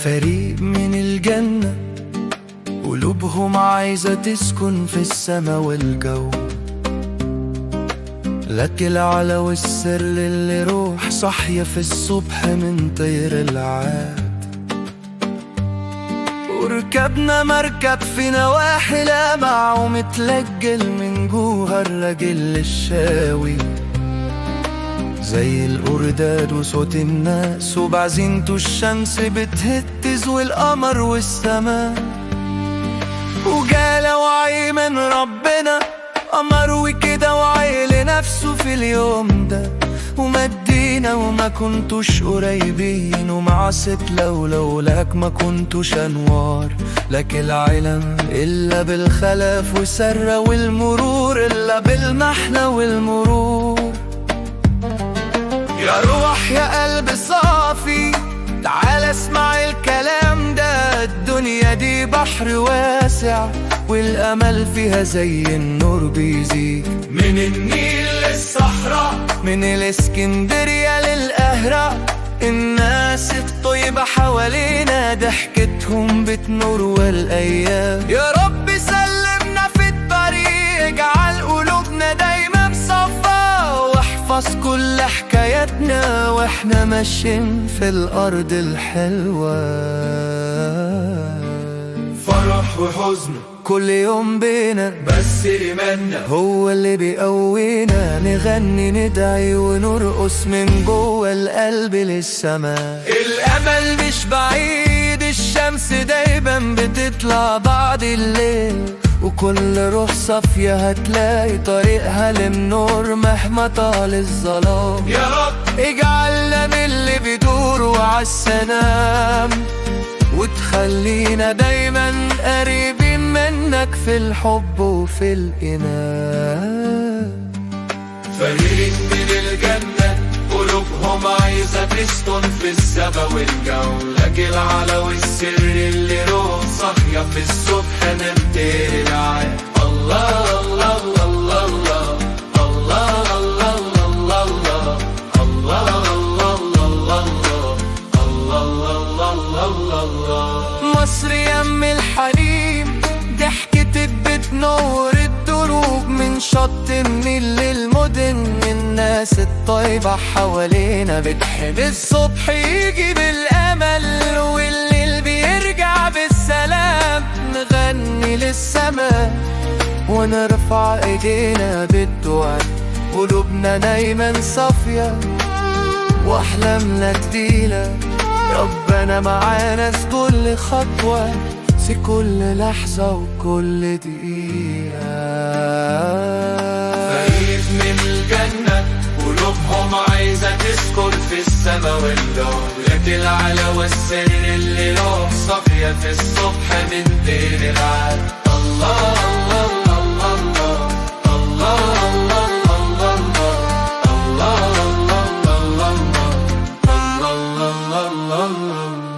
فريق من الجنة قلوبهم عايزة تسكن في السما والجو، لك العلا والسر اللي روح صاحية في الصبح من طير العاد. وركبنا مركب في نواحي لامع ومتلجل من جوه الراجل الشاوي، زي القرداد وصوت الناس وبعزينته الشمس بتهتز والقمر والسماء. وجاله وعي من ربنا قمر وكده وعي لنفسه في اليوم ده، ومدينا وما كنتوش قريبين ومع ست لولاك ما كنتوش انوار. لك العلم الا بالخلف وسرة والمرور الا بالمحنة والمرور. يا روح يا قلب صافي تعال اسمع الكلام ده، الدنيا دي بحر واسع والأمل فيها زي النور بيزيد، من النيل للصحراء من الاسكندرية للقاهرة. الناس الطيبة حوالينا ضحكتهم بتنور والأيام. يا رب سلمنا في الطريق اجعل قلوبنا دايما صفا، واحفظ كل حكاياتنا واحنا ماشيين في الأرض الحلوة. فرح وحزن كل يوم بينا بس إيماننا هو اللي بيقوينا، نغني ندعي ونرقص من جوه القلب للسماء. الأمل مش بعيد الشمس دايما بتطلع بعد الليل، وكل روح صافية هتلاقي طريقها للنور مهما طال الظلام. يا رب اجعلنا من اللي بيدوروا عالسلام، وتخلينا دايما قريبين منك في الحب وفي الإيمان. فريق من الجنة قلوبهم عايزة تسكن في السما والجو، لك العلا والسر اللي روح صاحية في الصبح من طير العاد. الله الله الله الله الله الله الله الله. مصر يم الحليم ضحكتك بتنور الدروب، من شط النيل للمدن الناس الطيبة حوالينا بتحب الصبح يجي بالأمل والليل بيرجع بالسلام. نغني للسماء ونرفع ايدينا بالدعاء، قلوبنا دايما صافية واحلامنا جديدة. ربنا معانا في كل خطوة في كل لحظة وكل دقيقة. فريق من الجنة قلوبهم عايزة تسكن في السما والجو، لك العلا والسر اللي روح صافية في الصبح من طير العاد. الله الله الله الله الله الله الله الله الله الله الله الله الله.